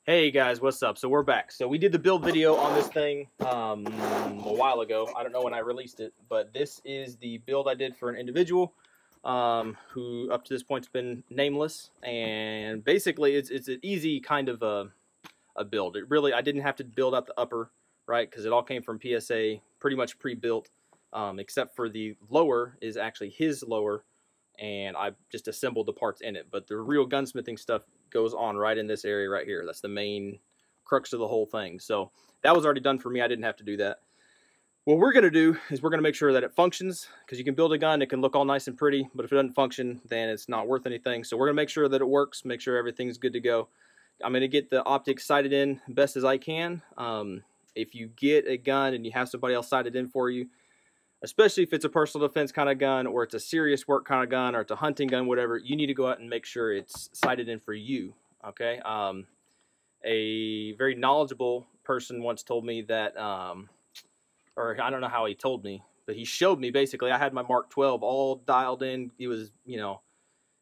Hey guys, what's up? So we're back. So we did the build video on this thing a while ago. I don't know when I released it, but this is the build I did for an individual who up to this point has been nameless. And basically it's an easy kind of a build. I didn't have to build out the upper, right? Because it all came from PSA, pretty much pre-built, except for the lower is actually his lower. And I just assembled the parts in it. But the real gunsmithing stuff goes on right in this area right here. That's the main crux of the whole thing. So that was already done for me. I didn't have to do that. What we're going to do is we're going to make sure that it functions, because you can build a gun, it can look all nice and pretty, but if it doesn't function, then it's not worth anything. So we're going to make sure that it works, make sure everything's good to go. I'm going to get the optics sighted in best as I can. If you get a gun and you have somebody else sighted in for you, especially if it's a personal defense kind of gun, or it's a serious work kind of gun, or it's a hunting gun, whatever, you need to go out and make sure it's sighted in for you, okay? A very knowledgeable person once told me that, or I don't know how he told me, but he showed me, basically, I had my Mark 12 all dialed in. He was, you know,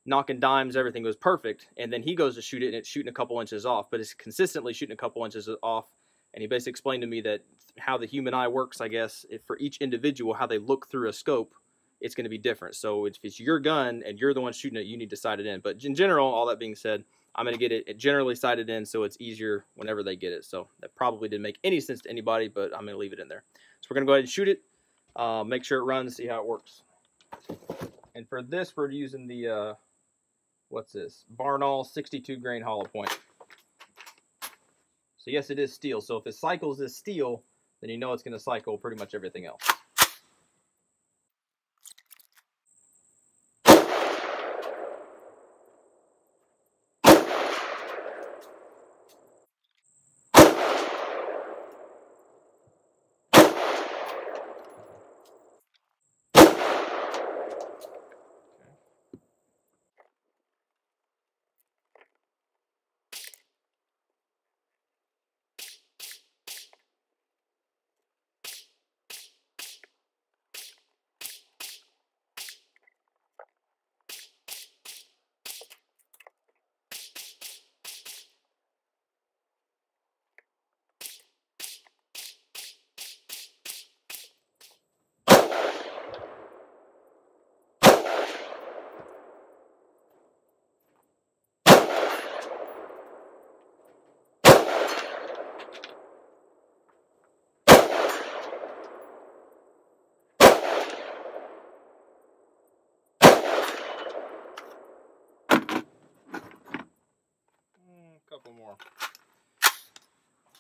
knocking dimes, everything was perfect, and then he goes to shoot it, and it's shooting a couple inches off, but it's consistently shooting a couple inches off. And he basically explained to me that how the human eye works, I guess, for each individual, how they look through a scope, it's going to be different. So if it's your gun and you're the one shooting it, you need to sight it in. But in general, all that being said, I'm going to get it generally sighted in so it's easier whenever they get it. So that probably didn't make any sense to anybody, but I'm going to leave it in there. So we're going to go ahead and shoot it, make sure it runs, see how it works. And for this, we're using the, what's this? Barnall 62 grain hollow point. So yes, it is steel. So if it cycles as steel, then you know it's going to cycle pretty much everything else.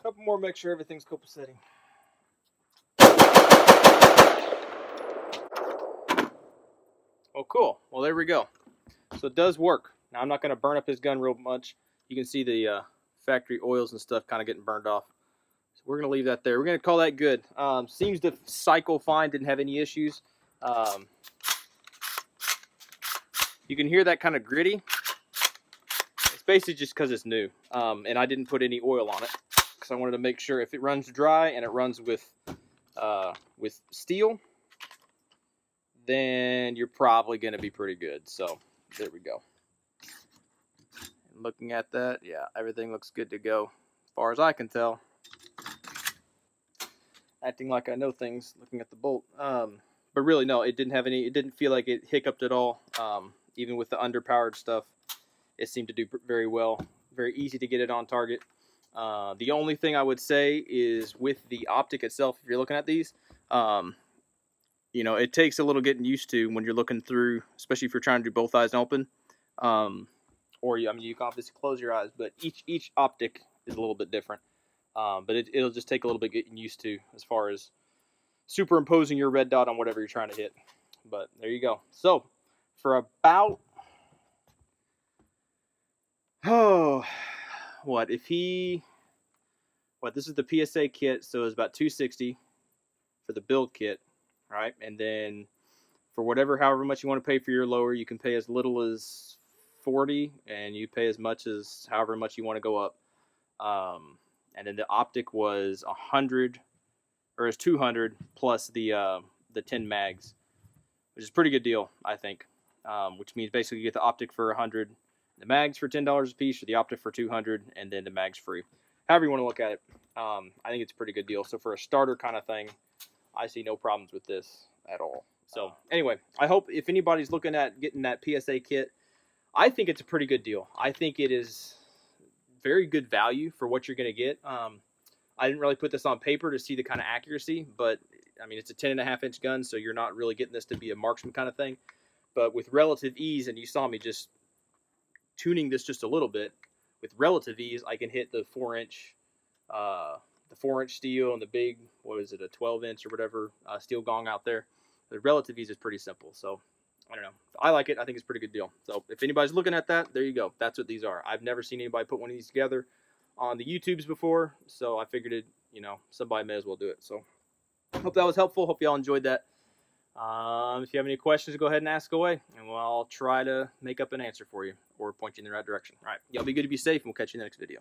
Couple more, make sure everything's copaceting. Oh, cool. Well, there we go. So it does work. Now, I'm not going to burn up his gun real much. You can see the factory oils and stuff kind of getting burned off. So we're going to leave that there. We're going to call that good. Seems to cycle fine, didn't have any issues. You can hear that kind of gritty. It's basically just because it's new. And I didn't put any oil on it, because I wanted to make sure if it runs dry and it runs with steel, then you're probably going to be pretty good. So there we go. And looking at that, yeah, everything looks good to go as far as I can tell. Acting like I know things, looking at the bolt. But really, no, it didn't feel like it hiccuped at all. Even with the underpowered stuff, it seemed to do very well. Very easy to get it on target. The only thing I would say is with the optic itself, if you're looking at these, you know, it takes a little getting used to when you're looking through, especially if you're trying to do both eyes open. Or, I mean, you can obviously close your eyes, but each optic is a little bit different. But it'll just take a little bit getting used to as far as superimposing your red dot on whatever you're trying to hit. But there you go. So, for about, this is the PSA kit, so it's about $260 for the build kit, right? And then for however much you want to pay for your lower, you can pay as little as $40, and you pay as much as however much you want to go up. And then the optic was $100, or it's $200 plus the 10 mags, which is a pretty good deal, I think. Which means basically you get the optic for $100, The mags for $10 a piece, or the Optic for $200, and then the mags free. However you want to look at it, I think it's a pretty good deal. So for a starter kind of thing, I see no problems with this at all. So anyway, I hope if anybody's looking at getting that PSA kit, I think it's a pretty good deal. I think it is very good value for what you're going to get. I didn't really put this on paper to see the kind of accuracy, but I mean, it's a 10.5-inch gun, so you're not really getting this to be a marksman kind of thing. But with relative ease, and you saw me just tuning this just a little bit, with relative ease, I can hit the 4-inch steel and the big, what is it, a 12-inch or whatever steel gong out there. The relative ease is pretty simple. So I don't know. I like it. I think it's a pretty good deal. So if anybody's looking at that, there you go. That's what these are. I've never seen anybody put one of these together on the YouTubes before, so I figured it, you know, somebody may as well do it. So hope that was helpful. Hope y'all enjoyed that. If you have any questions, go ahead and ask away, and I'll try to make up an answer for you or point you in the right direction. All right, y'all be good to be safe, and we'll catch you in the next video.